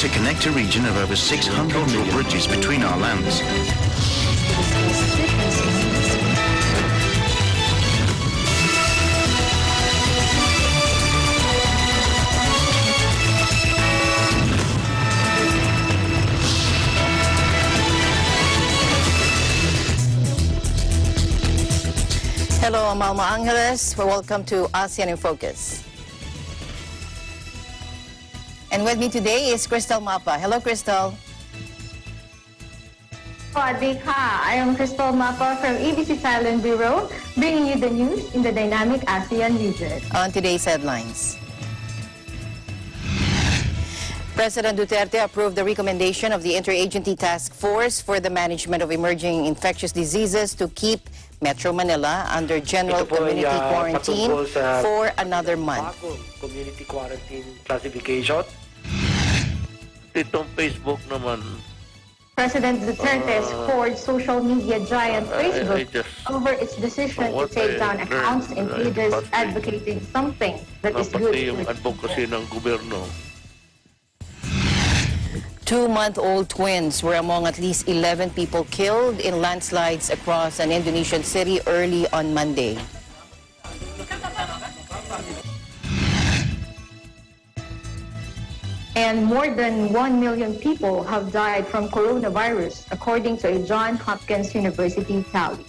to connect a region of over 600 mil bridges between our lands. Hello, I'm Alma Angeles. Welcome to ASEAN in Focus. And with me today is Crystal Mapa. Hello, Crystal. I am Crystal Mapa from ABC Thailand Bureau, bringing you the news in the dynamic ASEAN region. On today's headlines. President Duterte approved the recommendation of the Interagency Task Force for the Management of Emerging Infectious Diseases to keep Metro Manila under general community quarantine for another month. Community quarantine classification. Itong Facebook naman. President Duterte scored social media giant Facebook over its decision to take down accounts and pages advocating something that is good. Yung advocacy ng gobyerno. Two-month-old twins were among at least 11 people killed in landslides across an Indonesian city early on Monday. And more than 1 million people have died from coronavirus, according to a Johns Hopkins University tally.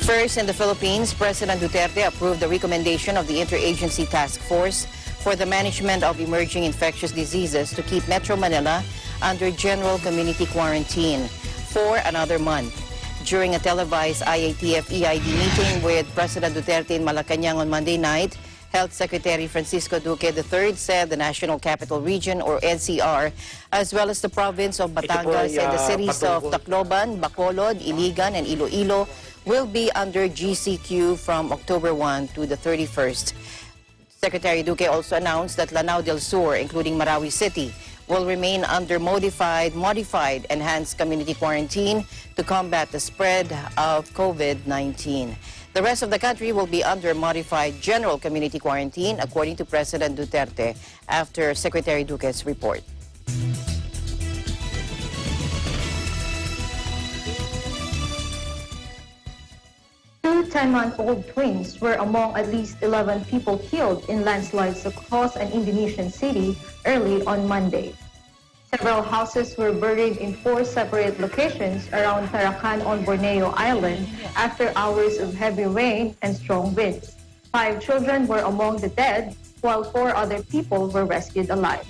First, in the Philippines, President Duterte approved the recommendation of the Interagency Task Force for the Management of Emerging Infectious Diseases to keep Metro Manila under general community quarantine for another month. During a televised IATF-EID meeting with President Duterte in Malacanang on Monday night, Health Secretary Francisco Duque III said the National Capital Region, or NCR, as well as the province of Batangas and the cities of Tacloban, Bacolod, Iligan, and Iloilo will be under GCQ from October 1 to the 31st. Secretary Duque also announced that Lanao del Sur, including Marawi City, will remain under modified enhanced community quarantine to combat the spread of COVID-19. The rest of the country will be under modified general community quarantine, according to President Duterte, after Secretary Duque's report. Two 10-month-old twins were among at least 11 people killed in landslides across an Indonesian city early on Monday. Several houses were buried in 4 separate locations around Tarakan on Borneo Island after hours of heavy rain and strong winds. 5 children were among the dead, while 4 other people were rescued alive.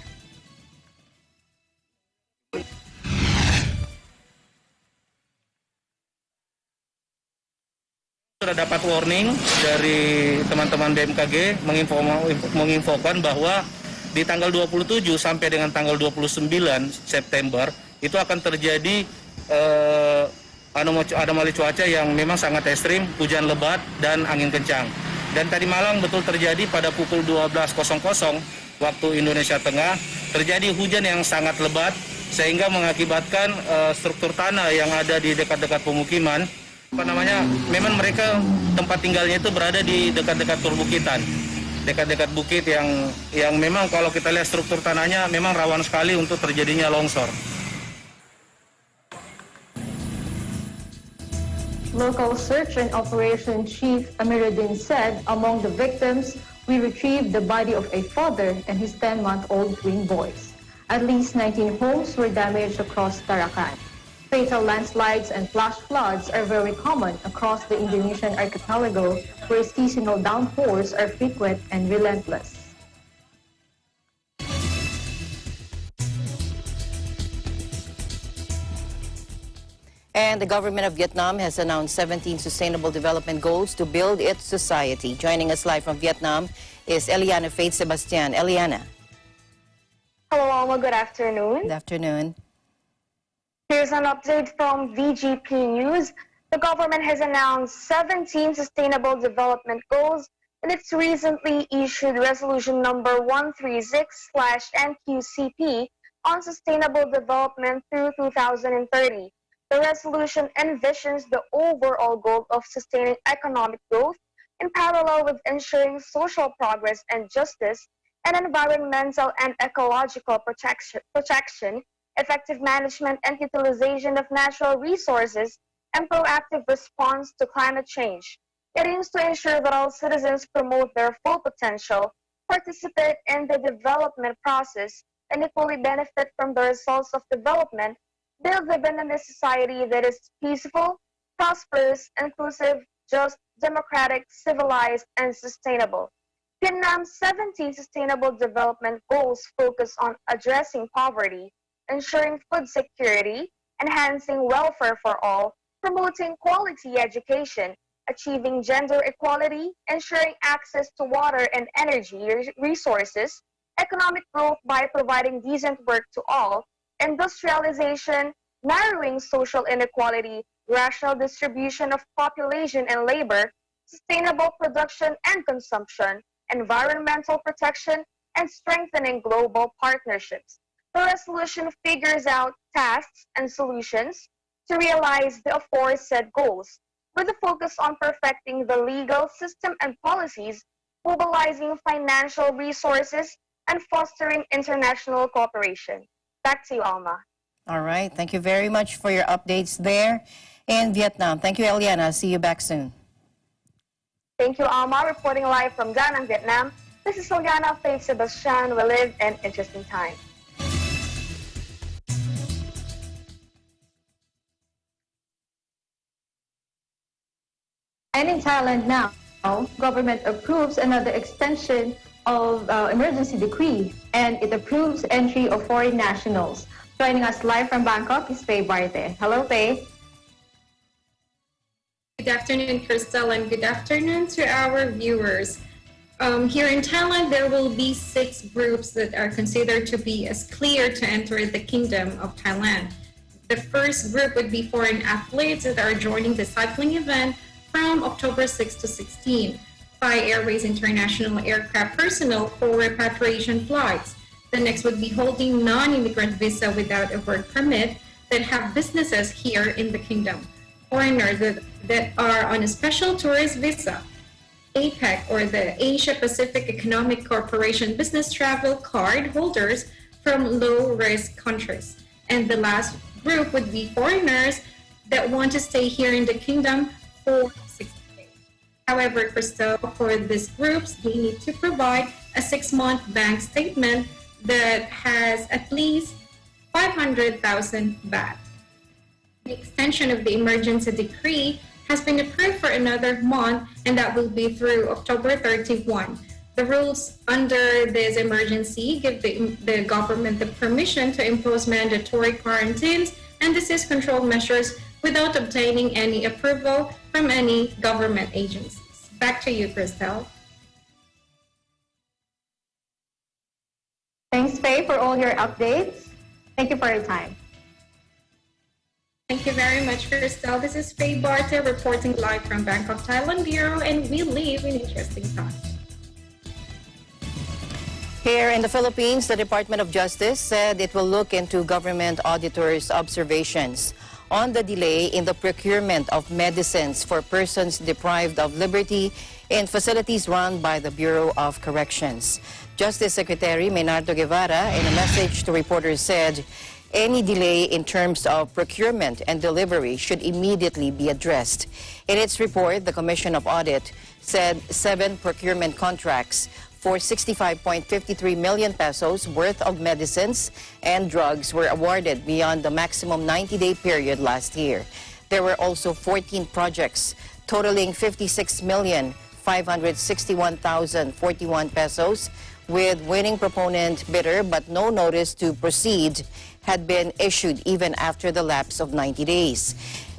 Sudah dapat warning dari teman-teman BMKG menginfokan bahwa di tanggal 27 sampai dengan tanggal 29 September itu akan terjadi anomali cuaca yang memang sangat ekstrim, hujan lebat dan angin kencang. Dan tadi malam betul terjadi pada pukul 12.00 waktu Indonesia Tengah, terjadi hujan yang sangat lebat sehingga mengakibatkan struktur tanah yang ada di dekat-dekat pemukiman, memang mereka tempat tinggalnya itu berada di dekat-dekat perbukitan, dekat-dekat bukit yang memang kalau kita lihat struktur tanahnya memang rawan sekali untuk terjadinya longsor. Local Search and Operation Chief Amiruddin said among the victims, we retrieved the body of a father and his 10-month-old twin boys. At least 19 homes were damaged across Tarakan. Fatal landslides and flash floods are very common across the Indonesian archipelago, where seasonal downpours are frequent and relentless. And the government of Vietnam has announced 17 Sustainable Development Goals to build its society. Joining us live from Vietnam is Eliana Faith Sebastian. Eliana. Hello, Alma. Good afternoon. Good afternoon. Here's an update from VGP News. The government has announced 17 Sustainable Development Goals in its recently issued Resolution Number 136/NQCP on Sustainable Development through 2030. The resolution envisions the overall goal of sustaining economic growth in parallel with ensuring social progress and justice and environmental and ecological protection, effective management and utilization of natural resources, and proactive response to climate change. It aims to ensure that all citizens promote their full potential, participate in the development process, and equally benefit from the results of development, build a Vietnamese society that is peaceful, prosperous, inclusive, just, democratic, civilized, and sustainable. Vietnam's 17 Sustainable Development Goals focus on addressing poverty, ensuring food security, enhancing welfare for all, promoting quality education, achieving gender equality, ensuring access to water and energy resources, economic growth by providing decent work to all, industrialization, narrowing social inequality, rational distribution of population and labor, sustainable production and consumption, environmental protection, and strengthening global partnerships. The resolution figures out tasks and solutions to realize the aforesaid goals, with a focus on perfecting the legal system and policies, mobilizing financial resources, and fostering international cooperation. Back to you, Alma. All right. Thank you very much for your updates there in Vietnam. Thank you, Eliana. See you back soon. Thank you, Alma. Reporting live from Da Nang, Vietnam. This is Eliana Faith Sebastian. We live in interesting times. And in Thailand now, government approves another extension of emergency decree, and it approves entry of foreign nationals. Joining us live from Bangkok is Faye Barte. Hello, Faye. Good afternoon, Crystal, and good afternoon to our viewers. Here in Thailand, there will be 6 groups that are considered to be as clear to enter the Kingdom of Thailand. The first group would be foreign athletes that are joining the cycling event from October 6 to 16. Thai Airways International aircraft personnel for repatriation flights. The next would be holding non-immigrant visa without a work permit that have businesses here in the kingdom. Foreigners that are on a special tourist visa. APEC, or the Asia Pacific Economic Corporation business travel card holders from low-risk countries. And the last group would be foreigners that want to stay here in the kingdom for 60 days. However, Crystal, for these groups, they need to provide a 6-month bank statement that has at least 500,000 baht. The extension of the emergency decree has been approved for another month, and that will be through October 31. The rules under this emergency give the government the permission to impose mandatory quarantines and disease control measures without obtaining any approval from any government agencies. Back to you, Crystal. Thanks, Faye, for all your updates. Thank you for your time. Thank you very much, Crystal. This is Faye Barte reporting live from Bangkok, Thailand Bureau, and we live in interesting times. Here in the Philippines, the Department of Justice said it will look into government auditors' observations on the delay in the procurement of medicines for persons deprived of liberty in facilities run by the Bureau of Corrections. Justice Secretary Maynardo Guevara, in a message to reporters, said any delay in terms of procurement and delivery should immediately be addressed. In its report, the Commission of Audit said 7 procurement contracts for 65.53 million pesos worth of medicines and drugs were awarded beyond the maximum 90-day period last year. There were also 14 projects totaling 56,561,041 pesos with winning proponent bidder, but no notice to proceed had been issued even after the lapse of 90 days.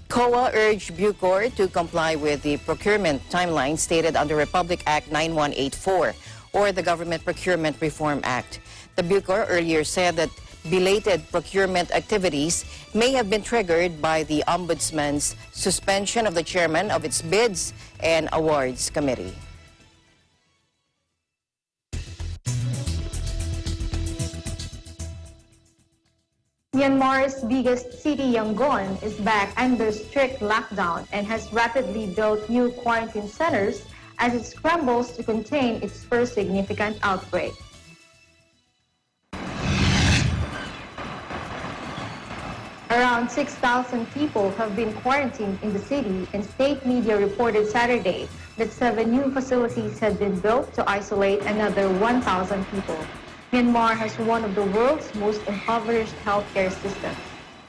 COA urged Bucor to comply with the procurement timeline stated under Republic Act 9184 or the Government Procurement Reform Act. The Bucor earlier said that belated procurement activities may have been triggered by the Ombudsman's suspension of the chairman of its Bids and Awards Committee. Myanmar's biggest city, Yangon, is back under strict lockdown and has rapidly built new quarantine centers as it scrambles to contain its first significant outbreak. Around 6,000 people have been quarantined in the city, and state media reported Saturday that 7 new facilities had been built to isolate another 1,000 people. Myanmar has one of the world's most impoverished healthcare systems,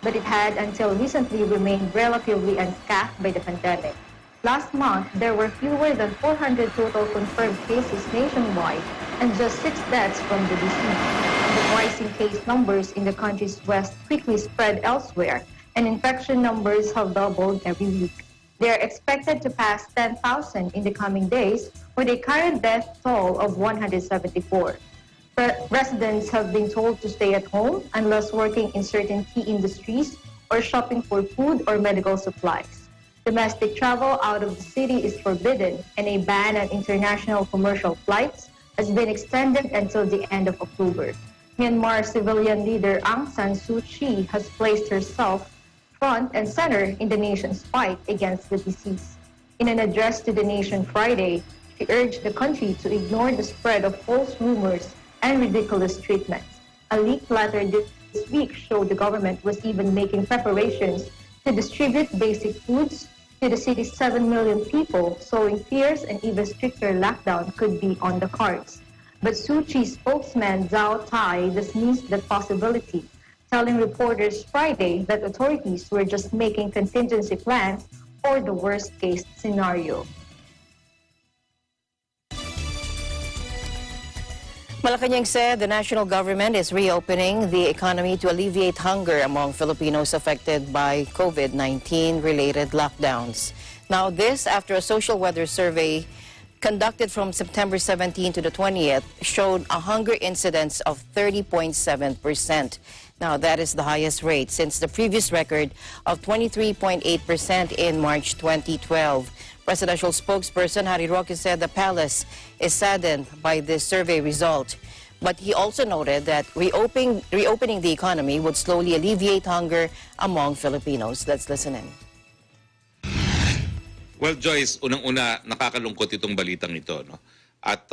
but it had until recently remained relatively unscathed by the pandemic. Last month, there were fewer than 400 total confirmed cases nationwide and just 6 deaths from the disease. The rising case numbers in the country's west quickly spread elsewhere, and infection numbers have doubled every week. They are expected to pass 10,000 in the coming days, with a current death toll of 174. Residents have been told to stay at home unless working in certain key industries or shopping for food or medical supplies. Domestic travel out of the city is forbidden, and a ban on international commercial flights has been extended until the end of October. Myanmar civilian leader Aung San Suu Kyi has placed herself front and center in the nation's fight against the disease. In an address to the nation Friday, she urged the country to ignore the spread of false rumors and ridiculous treatments. A leaked letter this week showed the government was even making preparations to distribute basic foods to the city's 7 million people, sowing fears an even stricter lockdown could be on the cards. But Suu Kyi's spokesman Zhao Tai dismissed the possibility, telling reporters Friday that authorities were just making contingency plans for the worst-case scenario. Malacanang said the national government is reopening the economy to alleviate hunger among Filipinos affected by COVID-19 related lockdowns. Now this after a social weather survey conducted from September 17 to the 20th showed a hunger incidence of 30.7%. Now that is the highest rate since the previous record of 23.8% in March 2012. Presidential spokesperson Harry Roque said the palace is saddened by this survey result. But he also noted that reopening the economy would slowly alleviate hunger among Filipinos. Let's listen in. Well, Joyce, unang-una, nakakalungkot itong balitang ito. No? At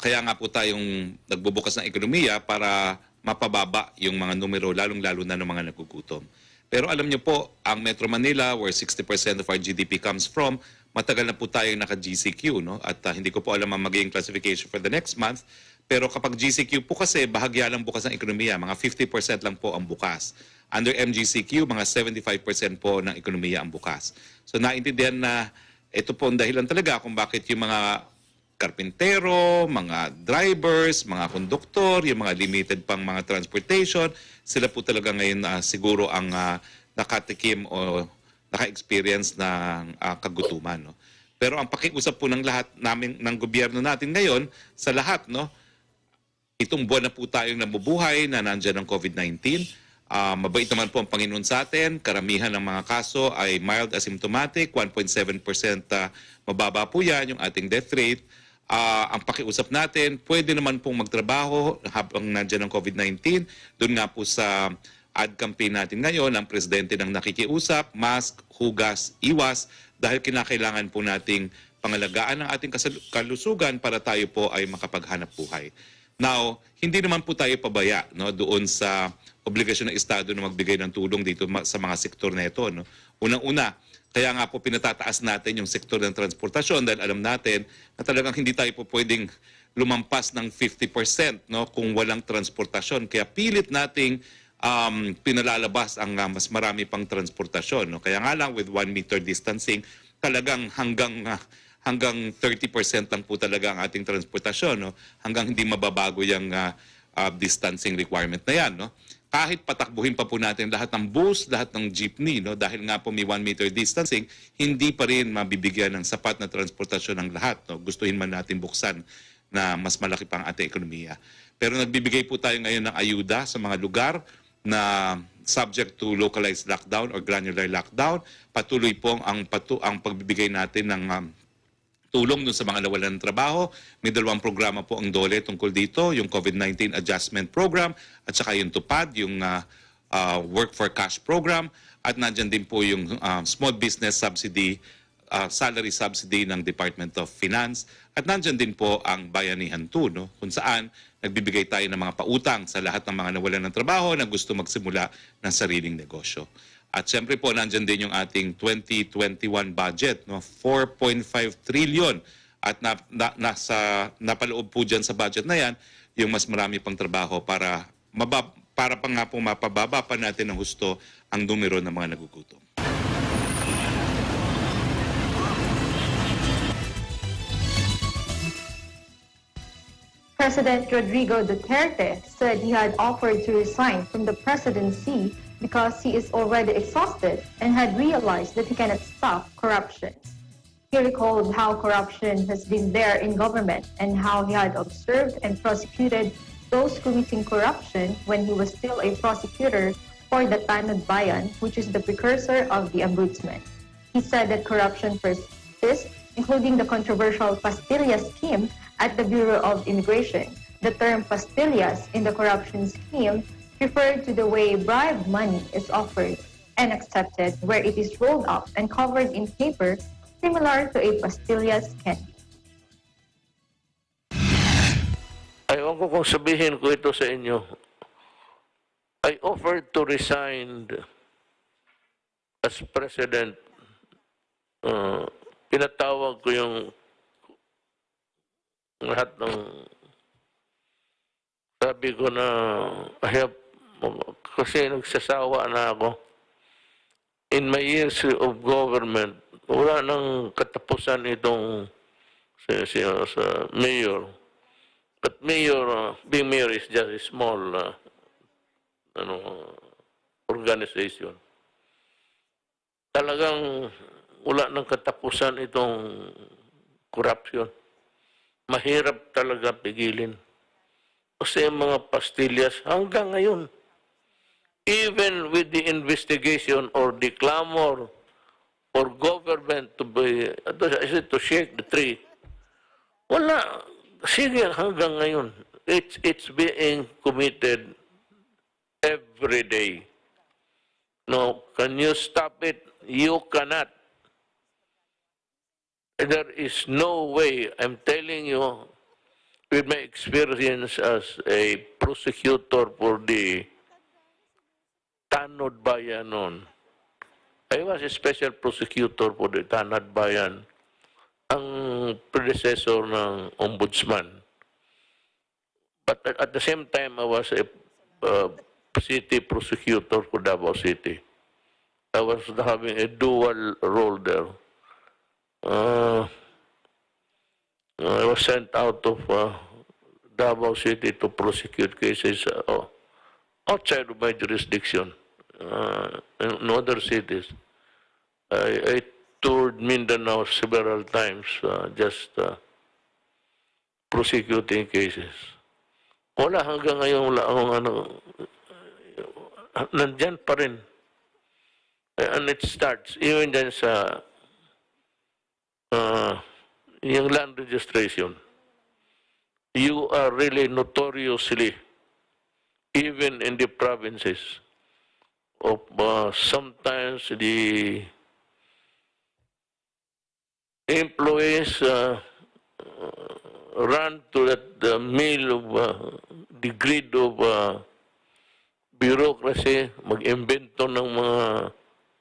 kaya nga po tayong nagbubukas ng ekonomiya para mapababa yung mga numero, lalong-lalo na ng mga nagugutom. Pero alam niyo po, ang Metro Manila, where 60% of our GDP comes from, matagal na po tayong naka-GCQ. No? At hindi ko po alam ang magiging classification for the next month. Pero kapag GCQ po kasi, bahagya lang bukas ng ekonomiya. Mga 50% lang po ang bukas. Under MGCQ, mga 75% po ng ekonomiya ang bukas. So naintindihan na ito po ang dahilan talaga kung bakit yung mga karpintero, mga drivers, mga konduktor, yung mga limited pang mga transportation, sila po talaga ngayon siguro ang nakatikim o naka-experience ng kagutuman. No? Pero ang pakiusap po ng lahat namin, ng gobyerno natin ngayon, sa lahat, no, itong buwan na po tayong nabubuhay na nandiyan ang COVID-19, mabait naman po ang Panginoon sa atin. Karamihan ng mga kaso ay mild asymptomatic, 1.7% mababa po yan, yung ating death rate. Ang pakiusap natin, pwede naman pong magtrabaho habang nandiyan ang COVID-19. Doon nga po sa ad campaign natin ngayon, ang presidente ng nakikiusap, mask, hugas, iwas, dahil kinakailangan po nating pangalagaan ang ating kalusugan para tayo po ay makapaghanap buhay. Now, hindi naman po tayo pabaya, no, doon sa obligasyon ng Estado na magbigay ng tulong dito sa mga sektor na ito. No? Unang-una, kaya nga po pinatataas natin yung sektor ng transportasyon dahil alam natin na talagang hindi tayo po pwedeng lumampas ng 50%, no, kung walang transportasyon. Kaya pilit nating pinalalabas ang mas marami pang transportasyon. No? Kaya nga lang with 1 meter distancing, talagang hanggang 30% lang po talaga ang ating transportasyon. No? Hanggang hindi mababago yung distancing requirement na yan. No? Kahit patakbuhin pa po natin lahat ng bus, lahat ng jeepney, no? Dahil nga po may 1 meter distancing, hindi pa rin mabibigyan ng sapat na transportasyon ng lahat. No? Gustuhin man natin buksan na mas malaki pang ating ekonomiya. Pero nagbibigay po tayo ngayon ng ayuda sa mga lugar na subject to localized lockdown or granular lockdown. Patuloy po ang pagbibigay natin ng tulong dun sa mga nawalan ng trabaho. May 2 programa po ang DOLE tungkol dito, yung COVID-19 Adjustment Program at saka yung TUPAD, yung work for cash program, at nandyan din po yung small business subsidy, salary subsidy ng Department of Finance, at nandyan din po ang Bayanihan 2, no? Kung saan nagbibigay tayo ng mga pautang sa lahat ng mga nawalan ng trabaho na gusto magsimula ng sariling negosyo. At siyempre po, nandyan din yung ating 2021 budget, no? 4.5 trillion. At napaloob po dyan sa budget na yan, yung mas marami pang trabaho para pa nga po mapababa pa natin ng husto ang numero ng mga nagugutom. President Rodrigo Duterte said he had offered to resign from the presidency because he is already exhausted and had realized that he cannot stop corruption. He recalled how corruption has been there in government and how he had observed and prosecuted those committing corruption when he was still a prosecutor for the Tanod Bayan, which is the precursor of the Ombudsman. He said that corruption persists, including the controversial Pastillas scheme at the Bureau of Immigration. The term pastillas in the corruption scheme referred to the way bribe money is offered and accepted, where it is rolled up and covered in paper, similar to a pastillas candy. Ayaw ko kung sabihin ko ito sa inyo. I offered to resign as president. Pinatawag ko yung lahat ng sabi ko na kasi nagsasawa na ako. In my years of government, wala nang katapusan itong sa mayor. But mayor, being mayor is just a small organization. Talagang wala nang katapusan itong corruption. Mahirap talaga pigilin. Kasi mga pastillas hanggang ngayon, even with the investigation or the clamor for government to shake the tree, wala. Sige hanggang ngayon. It's being committed every day. No, can you stop it? You cannot. There is no way, I'm telling you, with my experience as a prosecutor for the Tanod Bayan noon. I was a special prosecutor for the Tanod Bayan, ang predecessor ng ombudsman. But at the same time, I was a city prosecutor for Davao City. I was having a dual role there. I was sent out of Davao City to prosecute cases outside of my jurisdiction in other cities. I toured Mindanao several times just prosecuting cases. Wala hanggang ngayon, wala akong nandyan pa rin. And it starts even dyan sa yung land registration. You are really notoriously, even in the provinces, of sometimes the employees run to the mill of the grid of bureaucracy, mag-invento ng mga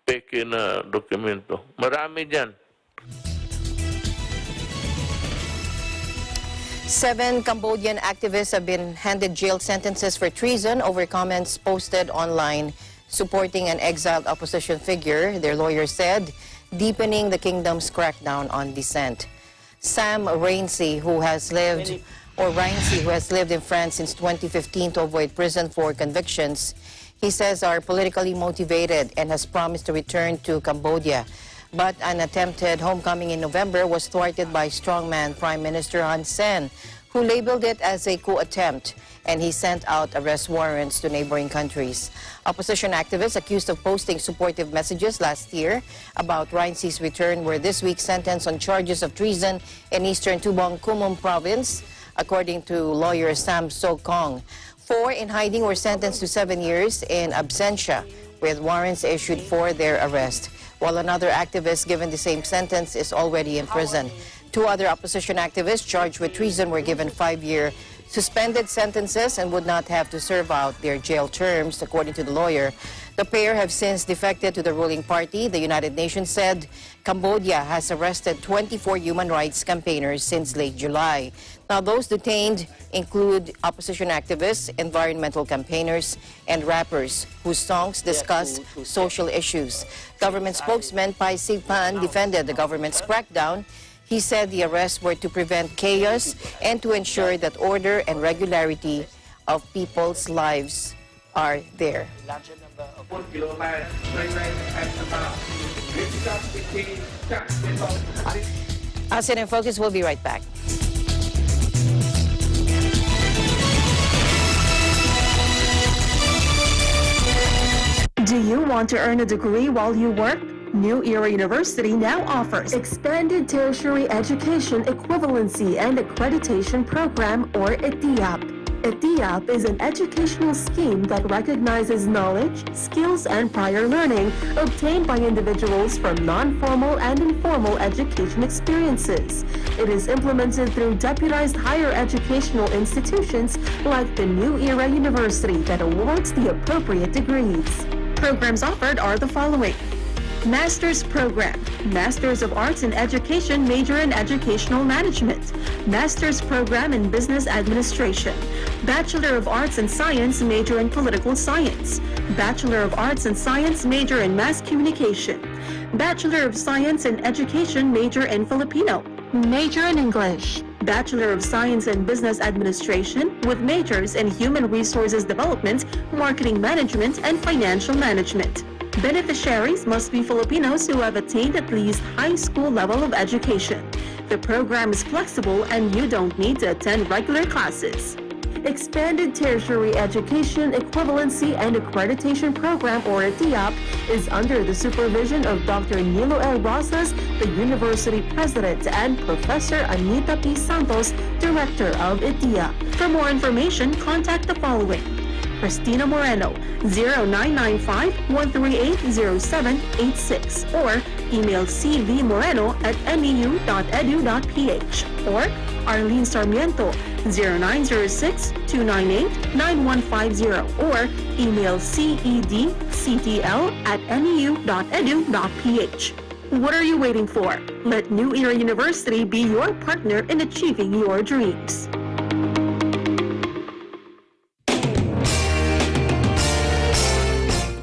peke na dokumento. Marami dyan. 7 Cambodian activists have been handed jail sentences for treason over comments posted online supporting an exiled opposition figure, their lawyer said, deepening the kingdom's crackdown on dissent. Sam Rainsy, who has lived in France since 2015 to avoid prison for convictions, he says are politically motivated and has promised to return to Cambodia. But an attempted homecoming in November was thwarted by strongman Prime Minister Hun Sen, who labeled it as a coup attempt, and he sent out arrest warrants to neighboring countries. Opposition activists accused of posting supportive messages last year about Rainsie's return were this week sentenced on charges of treason in eastern Tubong Kumum province, according to lawyer Sam So Kong. 4 in hiding were sentenced to 7 years in absentia, with warrants issued for their arrest, while another activist given the same sentence is already in prison. 2 other opposition activists charged with treason were given 5-year suspended sentences and would not have to serve out their jail terms, according to the lawyer. The pair have since defected to the ruling party. The United Nations said Cambodia has arrested 24 human rights campaigners since late July. Now, those detained include opposition activists, environmental campaigners, and rappers whose songs discuss social issues. Government spokesman Pai Sigpan defended the government's crackdown. He said the arrests were to prevent chaos and to ensure that order and regularity of people's lives are there. ASEAN in Focus will be right back. Do you want to earn a degree while you work? New Era University now offers Expanded Tertiary Education Equivalency and Accreditation Program, or ETIAP. ETIAP is an educational scheme that recognizes knowledge, skills, and prior learning obtained by individuals from non-formal and informal education experiences. It is implemented through deputized higher educational institutions like the New Era University that awards the appropriate degrees. Programs offered are the following: Master's Program, Masters of Arts in Education, major in Educational Management, Master's Program in Business Administration, Bachelor of Arts in Science, major in Political Science, Bachelor of Arts in Science, major in Mass Communication, Bachelor of Science in Education, major in Filipino, major in English, Bachelor of Science in Business Administration with majors in Human Resources Development, Marketing Management, and Financial Management. Beneficiaries must be Filipinos who have attained at least high school level of education. The program is flexible and you don't need to attend regular classes. Expanded Tertiary Education Equivalency and Accreditation Program, or ETIAP, is under the supervision of Dr. Nilo L. Rosas, the University President, and Professor Anita P. Santos, Director of ETIAP. For more information, contact the following: Cristina Moreno, 0995-138-0786, or email cvmoreno@meu.edu.ph, or Arlene Sarmiento, 0906-298-9150, or email cedctl@meu.edu.ph. What are you waiting for? Let New Era University be your partner in achieving your dreams.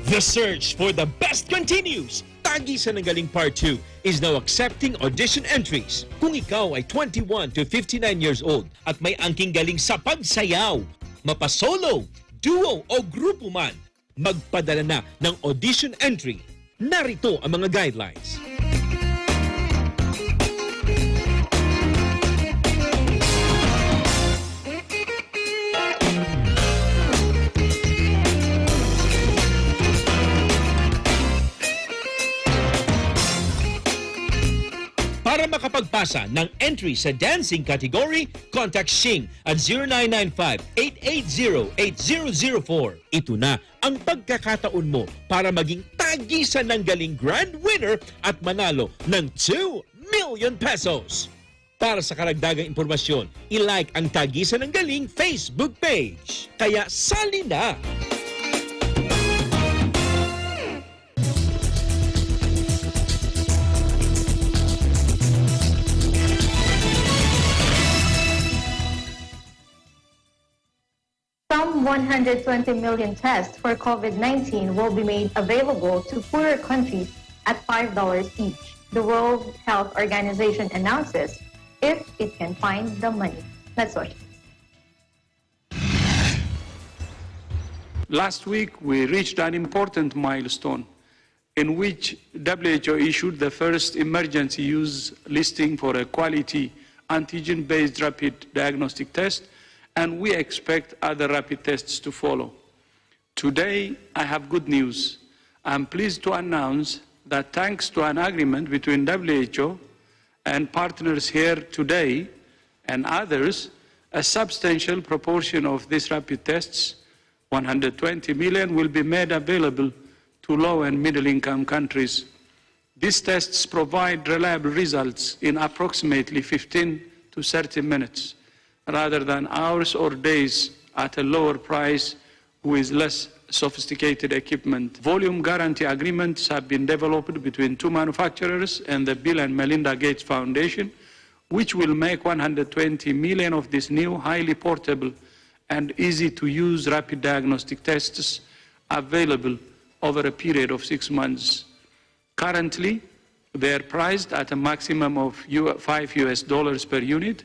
The search for the best continues. Tagisan ng Galing Part 2 is now accepting audition entries. Kung ikaw ay 21 to 59 years old at may angking galing sa pagsayaw, mapasolo, duo o grupo man, magpadala na ng audition entry. Narito ang mga guidelines. Para makapagpasa ng entry sa dancing category, contact Shing at 0995-880-8004. Ito na ang pagkakataon mo para maging tagisan ng galing grand winner at manalo ng 2 million pesos. Para sa karagdagang impormasyon, i-like ang Tagisan ng Galing Facebook page. Kaya sali na! Some 120 million tests for COVID-19 will be made available to poorer countries at $5 each, the World Health Organization announces, if it can find the money. Let's watch. Last week, we reached an important milestone in which WHO issued the first emergency use listing for a quality antigen-based rapid diagnostic test, and we expect other rapid tests to follow. Today, I have good news. I'm pleased to announce that thanks to an agreement between WHO and partners here today and others, A substantial proportion of these rapid tests, 120 million, will be made available to low and middle-income countries. These tests provide reliable results in approximately 15 to 30 minutes, rather than hours or days at a lower price with less sophisticated equipment. Volume guarantee agreements have been developed between two manufacturers and the Bill and Melinda Gates Foundation, which will make 120 million of these new highly portable and easy-to-use rapid diagnostic tests available over a period of 6 months. Currently, they are priced at a maximum of $5 per unit.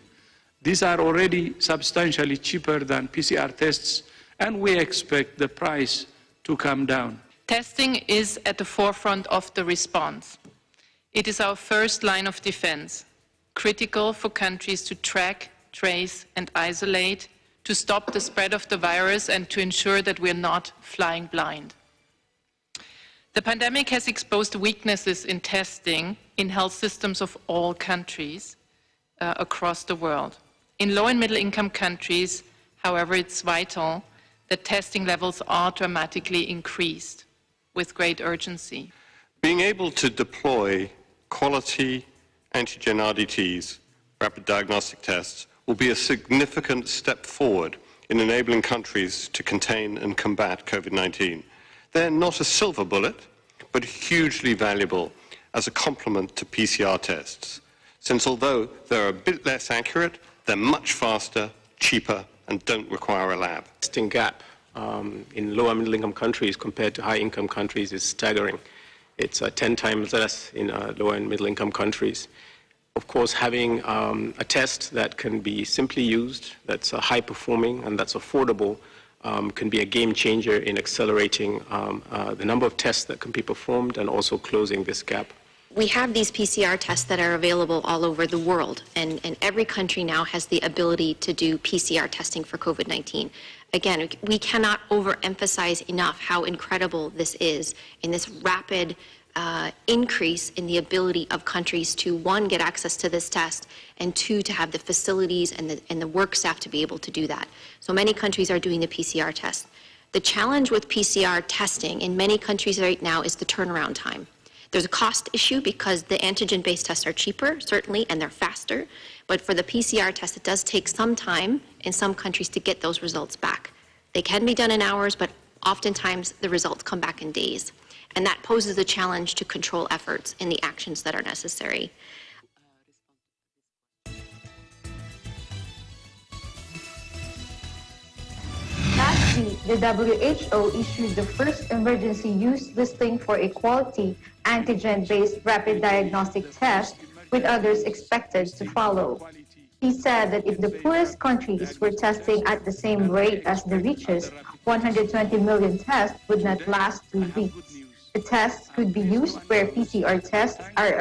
These are already substantially cheaper than PCR tests, and we expect the price to come down. Testing is at the forefront of the response. It is our first line of defense, critical for countries to track, trace, and isolate, to stop the spread of the virus and to ensure that we are not flying blind. The pandemic has exposed weaknesses in testing in health systems of all countries across the world. In low and middle income countries, however, it's vital that testing levels are dramatically increased with great urgency. Being able to deploy quality antigen RDTs, rapid diagnostic tests, will be a significant step forward in enabling countries to contain and combat COVID-19. They're not a silver bullet, but hugely valuable as a complement to PCR tests, since although they're a bit less accurate, they're much faster, cheaper, and don't require a lab. Testing gap in low and middle income countries compared to high income countries is staggering. It's 10 times less in low and middle income countries. Of course, having a test that can be simply used, that's high performing and that's affordable, can be a game changer in accelerating the number of tests that can be performed and also closing this gap. We have these PCR tests that are available all over the world, and every country now has the ability to do PCR testing for COVID-19. Again, we cannot overemphasize enough how incredible this is in this rapid increase in the ability of countries to, one, get access to this test, and two, to have the facilities and the work staff to be able to do that. So many countries are doing the PCR test. The challenge with PCR testing in many countries right now is the turnaround time. There's a cost issue because the antigen-based tests are cheaper, certainly, and they're faster. But for the PCR test, it does take some time in some countries to get those results back. They can be done in hours, but oftentimes the results come back in days. And that poses a challenge to control efforts in the actions that are necessary. Last week, the WHO issued the first emergency use listing for a quality antigen-based rapid diagnostic test, with others expected to follow. He said that if the poorest countries were testing at the same rate as the richest, 120 million tests would not last 2 weeks. The tests could be used where PCR tests are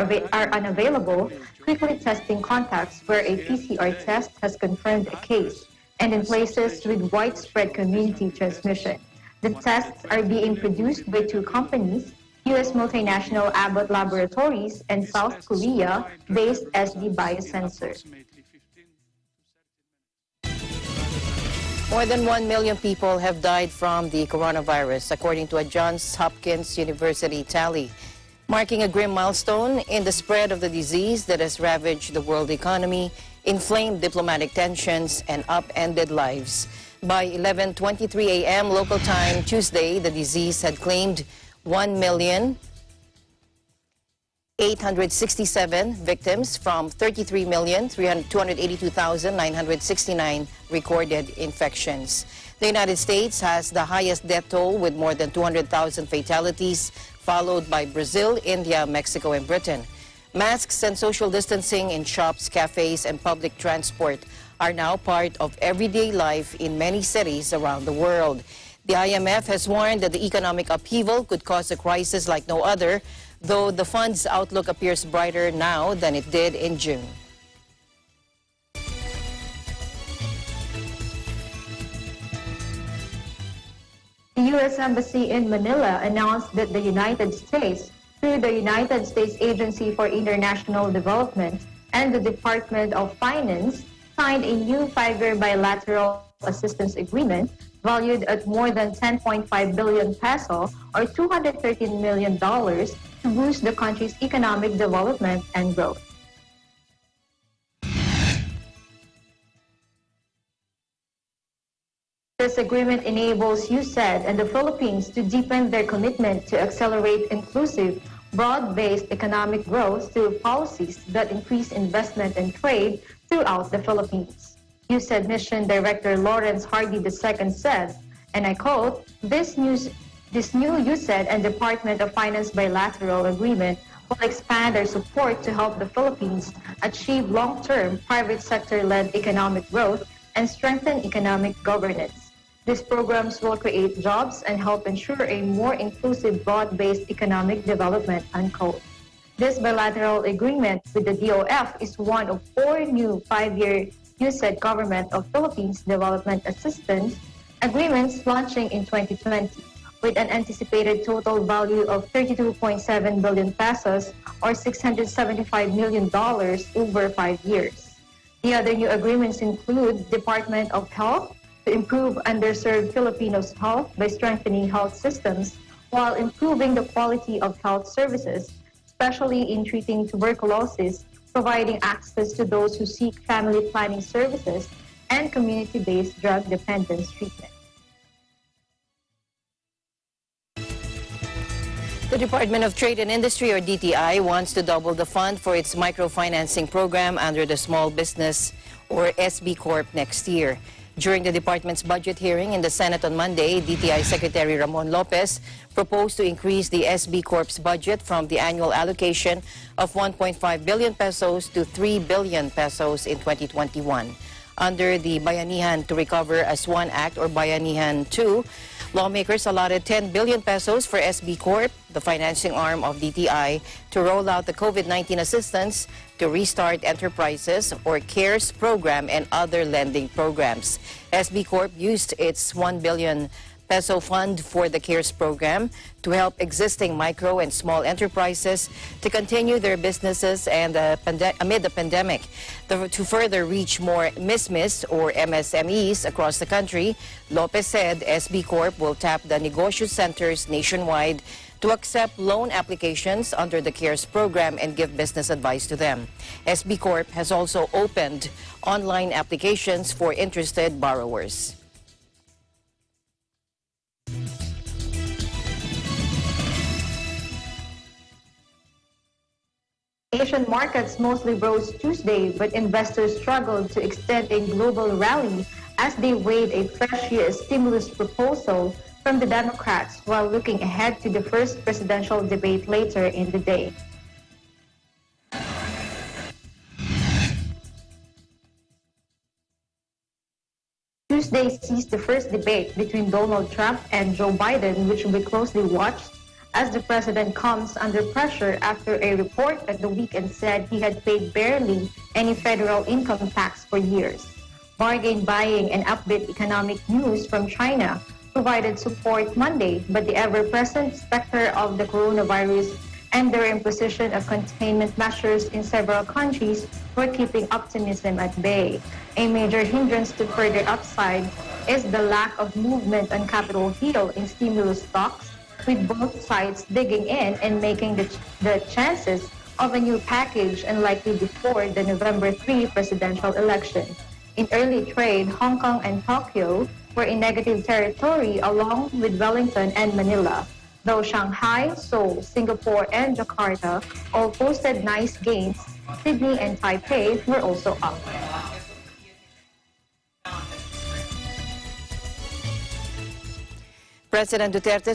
unavailable, quickly testing contacts where a PCR test has confirmed a case, and in places with widespread community transmission. The tests are being produced by 2 companies, U.S. multinational Abbott Laboratories and South Korea-based SD Biosensor. More than 1 million people have died from the coronavirus, according to a Johns Hopkins University tally, marking a grim milestone in the spread of the disease that has ravaged the world economy, inflamed diplomatic tensions, and upended lives. By 11:23 a.m. local time Tuesday, the disease had claimed 1,867,000 victims from 33,282,969 recorded infections. The United States has the highest death toll with more than 200,000 fatalities, followed by Brazil, India, Mexico, and Britain. Masks and social distancing in shops, cafes, and public transport are now part of everyday life in many cities around the world. The IMF has warned that the economic upheaval could cause a crisis like no other, though the fund's outlook appears brighter now than it did in June. The U.S. Embassy in Manila announced that the United States, through the United States Agency for International Development and the Department of Finance, signed a new 5-year bilateral assistance agreement valued at more than 10.5 billion peso or $213 million to boost the country's economic development and growth. This agreement enables USAID and the Philippines to deepen their commitment to accelerate inclusive, broad-based economic growth through policies that increase investment and trade throughout the Philippines. USAID Mission Director Lawrence Hardy II said, and I quote, this new USAID and Department of Finance bilateral agreement will expand our support to help the Philippines achieve long-term private sector-led economic growth and strengthen economic governance. These programs will create jobs and help ensure a more inclusive, broad-based economic development, unquote. This bilateral agreement with the DOF is one of 4 new 5-year USAID Government of Philippines Development Assistance agreements launching in 2020, with an anticipated total value of 32.7 billion pesos or $675 million over 5 years. The other new agreements include Department of Health, to improve underserved Filipinos' health by strengthening health systems while improving the quality of health services, especially in treating tuberculosis, providing access to those who seek family planning services, and community-based drug dependence treatment. The Department of Trade and Industry, or DTI, wants to double the fund for its microfinancing program under the Small Business, or SB Corp, next year. During the department's budget hearing in the Senate on Monday, DTI Secretary Ramon Lopez proposed to increase the SB Corp's budget from the annual allocation of 1.5 billion pesos to 3 billion pesos in 2021. Under the Bayanihan to Recover as One Act, or Bayanihan 2, lawmakers allotted 10 billion pesos for SB Corp, the financing arm of DTI, to roll out the COVID-19 assistance to restart enterprises, or CARES program, and other lending programs. SB Corp used its 1 billion peso fund for the CARES program to help existing micro and small enterprises to continue their businesses and amid the pandemic. To further reach more MISMIS, or MSMEs, across the country, Lopez said SB Corp will tap the negosyo centers nationwide to accept loan applications under the CARES program and give business advice to them. SB Corp has also opened online applications for interested borrowers. Asian markets mostly rose Tuesday, but investors struggled to extend a global rally as they weighed a fresh year stimulus proposal from the Democrats while looking ahead to the first presidential debate later in the day. Tuesday sees the first debate between Donald Trump and Joe Biden, which will be closely watched as the president comes under pressure after a report at the weekend said he had paid barely any federal income tax for years. Bargain buying and upbeat economic news from China provided support Monday, but the ever-present specter of the coronavirus and their imposition of containment measures in several countries were keeping optimism at bay. A major hindrance to further upside is the lack of movement on Capitol Hill in stimulus stocks, with both sides digging in and making the chances of a new package unlikely before the November 3 presidential election. In early trade, Hong Kong and Tokyo were in negative territory along with Wellington and Manila, though Shanghai, Seoul, Singapore, and Jakarta all posted nice gains. Sydney and Taipei were also up. President Duterte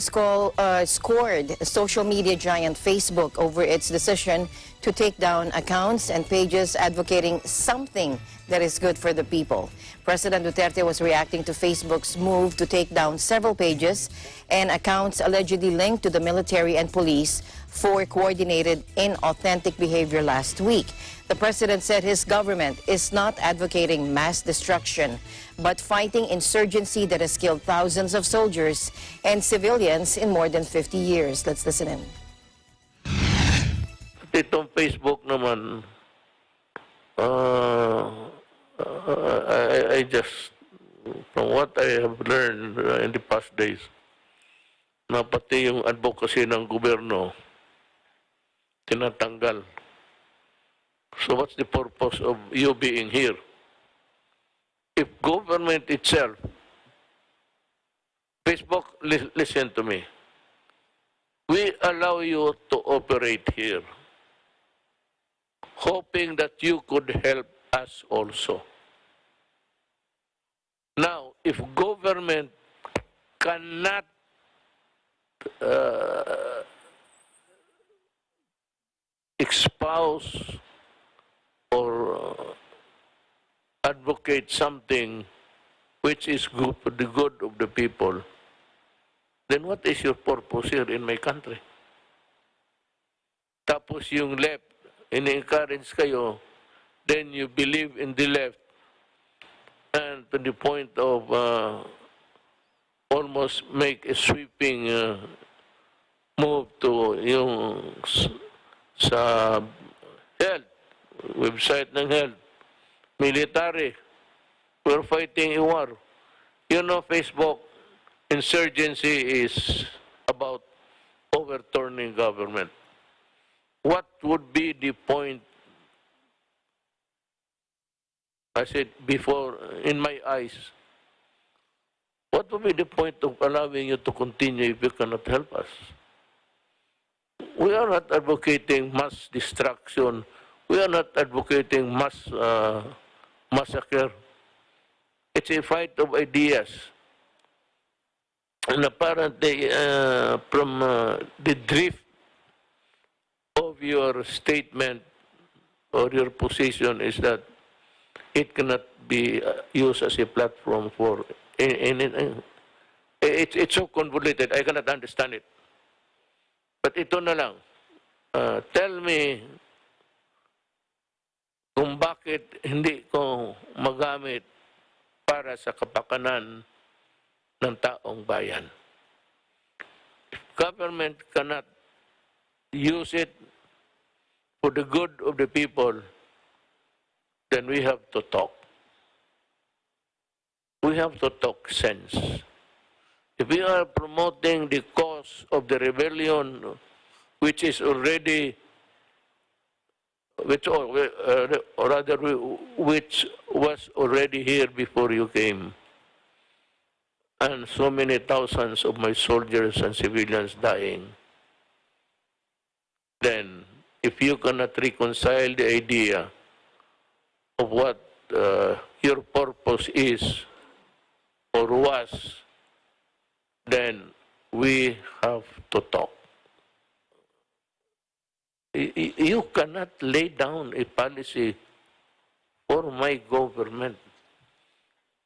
scored social media giant Facebook over its decision to take down accounts and pages advocating something that is good for the people. President Duterte was reacting to Facebook's move to take down several pages and accounts allegedly linked to the military and police for coordinated inauthentic behavior last week. The president said his government is not advocating mass destruction, but fighting insurgency that has killed thousands of soldiers and civilians in more than 50 years. Let's listen in. Itong Facebook naman, I just, from what I have learned in the past days, na pati yung advocacy ng gobyerno, tinatanggal. So what's the purpose of you being here? If government itself, Facebook, listen to me. We allow you to operate here, hoping that you could help us also. Now, if government cannot espouse or advocate something which is good for the good of the people, then what is your purpose here in my country? Tapos yung left, in-encourage kayo, then you believe in the left, and to the point of almost make a sweeping move to yung sa health, website ng health, military, we're fighting a war. You know, Facebook, insurgency is about overturning government. What would be the point? I said before, in my eyes, what would be the point of allowing you to continue if you cannot help us? We are not advocating mass destruction. We are not advocating mass massacre. It's a fight of ideas. And apparently, from the drift of your statement or your position is that it cannot be used as a platform for it's so convoluted, I cannot understand it. But ito na lang, tell me kung bakit hindi ko magamit para sa kapakanan ng taong bayan. If government cannot use it for the good of the people, then we have to talk. We have to talk sense. If we are promoting the cause of the rebellion, which is already, which was already here before you came, and so many thousands of my soldiers and civilians dying, then if you cannot reconcile the idea of what your purpose is or was, then we have to talk. You cannot lay down a policy for my government.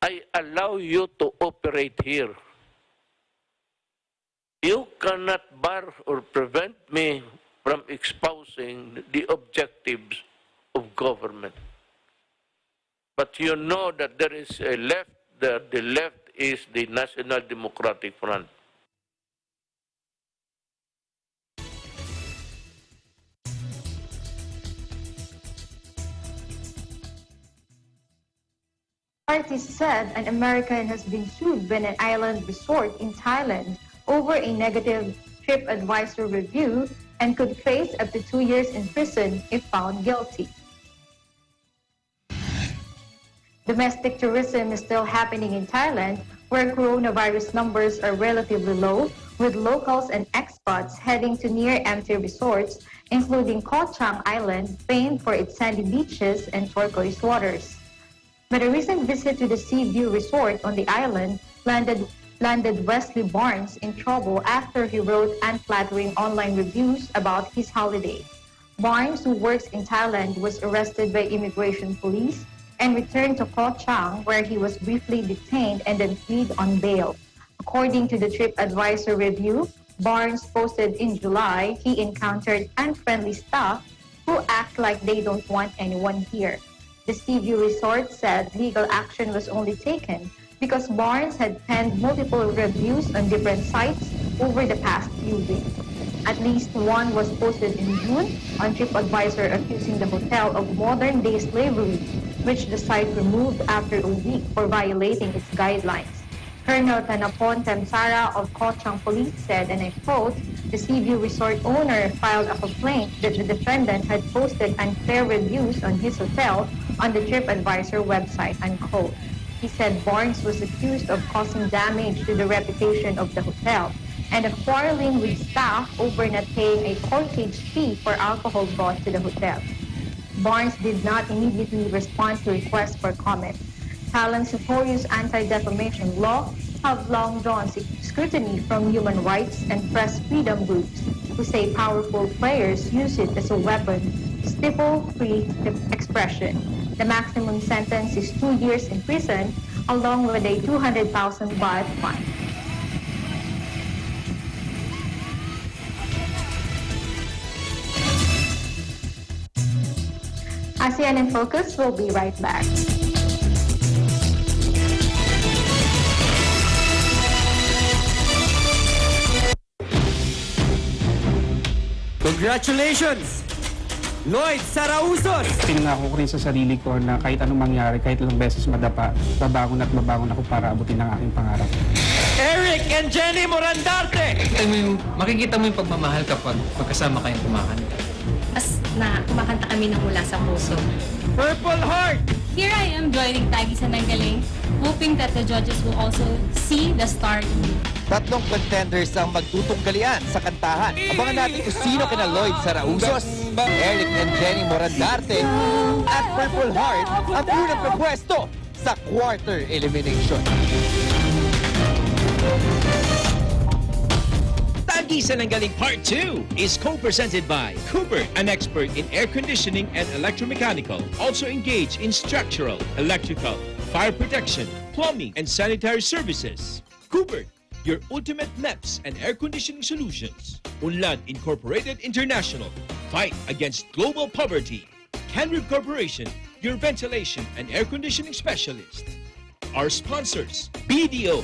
I allow you to operate here. You cannot bar or prevent me from espousing the objectives of government. But you know that there is a left there. The left is the National Democratic Front. Authorities said an American has been sued by an island resort in Thailand over a negative TripAdvisor review and could face up to 2 years in prison if found guilty. Domestic tourism is still happening in Thailand, where coronavirus numbers are relatively low, with locals and expats heading to near-empty resorts, including Koh Chang Island, famed for its sandy beaches and turquoise waters. But a recent visit to the Sea View Resort on the island landed Wesley Barnes in trouble after he wrote unflattering online reviews about his holiday. Barnes, who works in Thailand, was arrested by immigration police and returned to Koh Chang, where he was briefly detained and then freed on bail. According to the TripAdvisor review Barnes posted in July, he encountered unfriendly staff who act like they don't want anyone here. The Sea View Resort said legal action was only taken because Barnes had penned multiple reviews on different sites over the past few weeks. At least one was posted in June on TripAdvisor accusing the hotel of modern-day slavery which the site removed after a week for violating its guidelines. Colonel Tanapon Temsara of Kochang Police said, and I quote, the Seaview Resort owner filed a complaint that the defendant had posted unfair reviews on his hotel on the TripAdvisor website, unquote. He said Barnes was accused of causing damage to the reputation of the hotel and of quarreling with staff over not paying a corkage fee for alcohol brought to the hotel. Barnes did not immediately respond to requests for comment. Thailand's notorious anti-defamation law have long drawn scrutiny from human rights and press freedom groups who say powerful players use it as a weapon to stifle free expression. The maximum sentence is 2 years in prison along with a 200,000 baht fine. ASEAN in Focus will be right back. Congratulations! Lloyd Sarausos! Pinangako ko rin sa sarili ko na kahit anong mangyari, kahit ilang beses madapa, babangon ako para abutin ang aking pangarap. Eric and Jenny Morandarte! Makikita mo yung pagmamahal kapag pagkasama kayong kumakanta. As na kumakanta kami ng mula sa puso. Purple Heart! Here I am joining Tagisan ng Galing, hoping that the judges will also see the star in me. Tatlong contenders ang magtutunggalian sa kantahan. Abangan natin kung sino kina Lloyd Sarausos, Eric and Jenny Morandarte at Purple Heart ang unang pagpwesto sa quarter elimination. Tagisan ng Galing Part 2 is co-presented by Cooper, an expert in air conditioning and electromechanical, also engaged in structural, electrical, fire protection, plumbing, and sanitary services. Cooper, your ultimate MEPS and air conditioning solutions. Unlad Incorporated International, fight against global poverty. Canrib Corporation, your ventilation and air conditioning specialist. Our sponsors, BDO,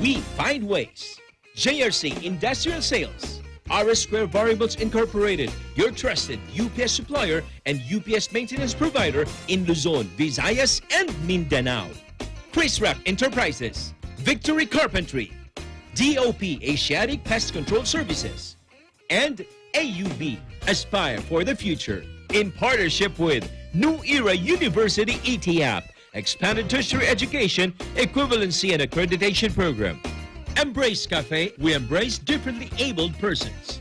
we find ways. JRC Industrial Sales, RS Square Variables Incorporated, your trusted UPS supplier and UPS maintenance provider in Luzon, Visayas, and Mindanao. Chris Rack Enterprises, Victory Carpentry, DOP Asiatic Pest Control Services, and AUB Aspire for the Future in partnership with New Era University ETAP, Expanded Tertiary Education, Equivalency and Accreditation Program. Embrace Cafe, we embrace differently abled persons.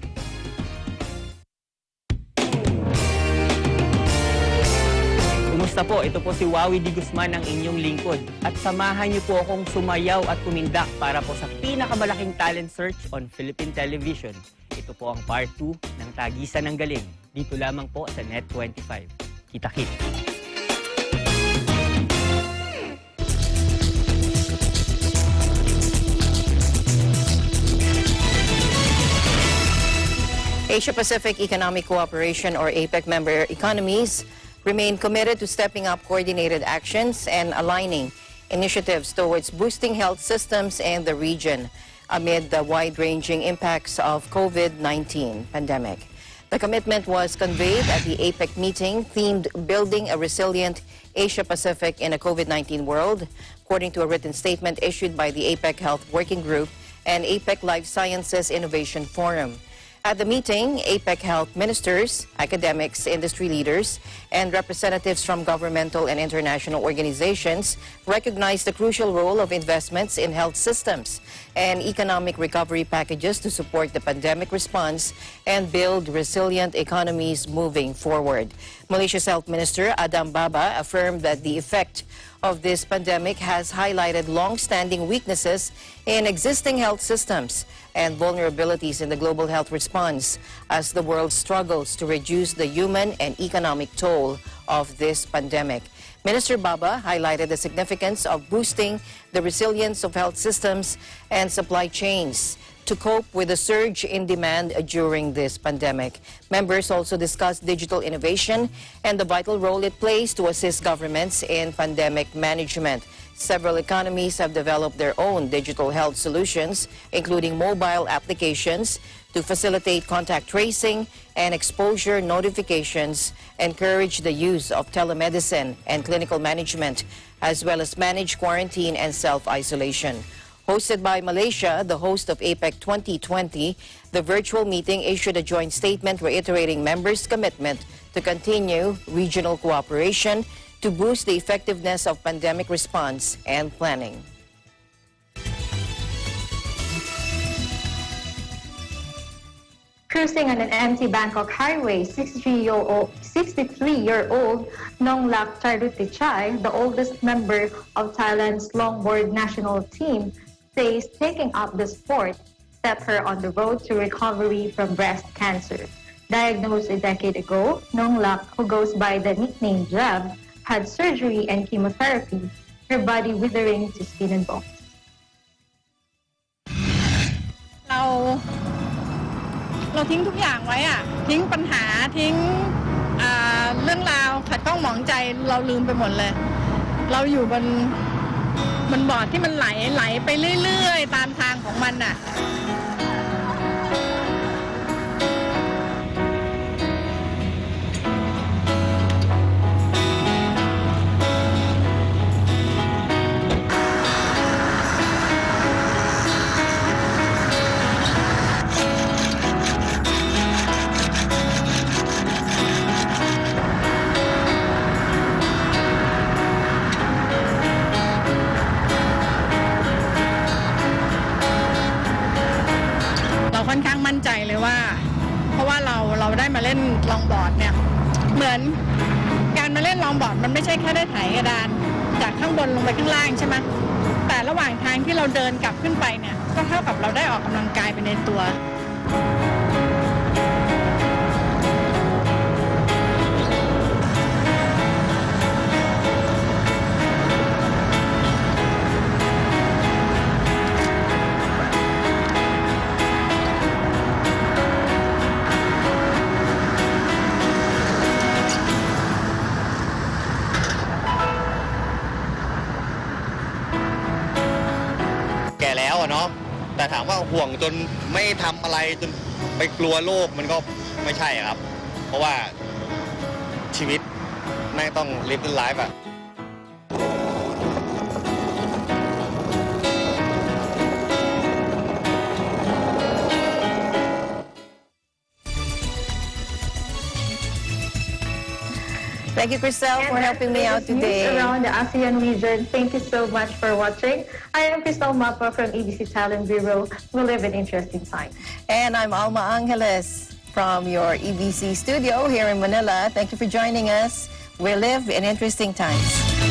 Kumusta po? Ito po si Wawi Di Guzman, ang inyong lingkod. At samahan niyo po akong sumayaw at kumindak para po sa pinakamalaking talent search on Philippine Television. Ito po ang part 2 ng Tagisan ng Galing. Dito lamang po sa Net 25. Kita-kit! Asia-Pacific Economic Cooperation or APEC member economies remain committed to stepping up coordinated actions and aligning initiatives towards boosting health systems in the region amid the wide-ranging impacts of COVID-19 pandemic. The commitment was conveyed at the APEC meeting themed Building a Resilient Asia-Pacific in a COVID-19 World, according to a written statement issued by the APEC Health Working Group and APEC Life Sciences Innovation Forum. At the meeting, APEC health ministers, academics, industry leaders, and representatives from governmental and international organizations recognized the crucial role of investments in health systems and economic recovery packages to support the pandemic response and build resilient economies moving forward. Malaysia's Health Minister Adam Baba affirmed that the effect of this pandemic has highlighted long-standing weaknesses in existing health systems and vulnerabilities in the global health response as the world struggles to reduce the human and economic toll of this pandemic. Minister Baba highlighted the significance of boosting the resilience of health systems and supply chains to cope with the surge in demand during this pandemic. Members also discussed digital innovation and the vital role it plays to assist governments in pandemic management. Several economies have developed their own digital health solutions, including mobile applications, to facilitate contact tracing and exposure notifications, encourage the use of telemedicine and clinical management, as well as manage quarantine and self-isolation. Hosted by Malaysia, the host of APEC 2020, the virtual meeting issued a joint statement reiterating members' commitment to continue regional cooperation to boost the effectiveness of pandemic response and planning. Cruising on an empty Bangkok highway, 63-year-old Nonglak Charutichai, the oldest member of Thailand's longboard national team, says taking up the sport set her on the road to recovery from breast cancer. Diagnosed a decade ago, Nonglak, who goes by the nickname Jab, had surgery and chemotherapy, her body withering to skin and bones. เราทิ้งทุกอย่างไว้อะทิ้งปัญหาทิ้งเรื่องราวขัดข้องหมองใจเราลืมไปหมดเลยเราอยู่บนบอร์ดที่มันไหลไปเรื่อยๆตามทางของมันน่ะ ค่อนข้างมั่นใจเลยว่าเพราะว่าเราได้มาเล่นลองบอร์ดเนี่ยเหมือนการมาเล่นลองบอร์ดมันไม่ใช่แค่ได้ไถกระดานจากข้างบนลงไปข้างล่างใช่ไหมแต่ระหว่างทางที่เราเดินกลับขึ้นไปเนี่ยก็เท่ากับเราได้ออกกำลังกายไปในตัว แก่แล้วเนาะแต่ถามว่าห่วงจนไม่ทำอะไรจนไปกลัวโลกมันก็ไม่ใช่ครับเพราะว่าชีวิตแม่งต้อง live the life อะ Thank you, Crystal, for helping me out today. Around the ASEAN region, thank you so much for watching. I am Crystal Mapa from ABC Talent Bureau. We live in interesting times. And I'm Alma Angeles from your EBC studio here in Manila. Thank you for joining us. We live in interesting times.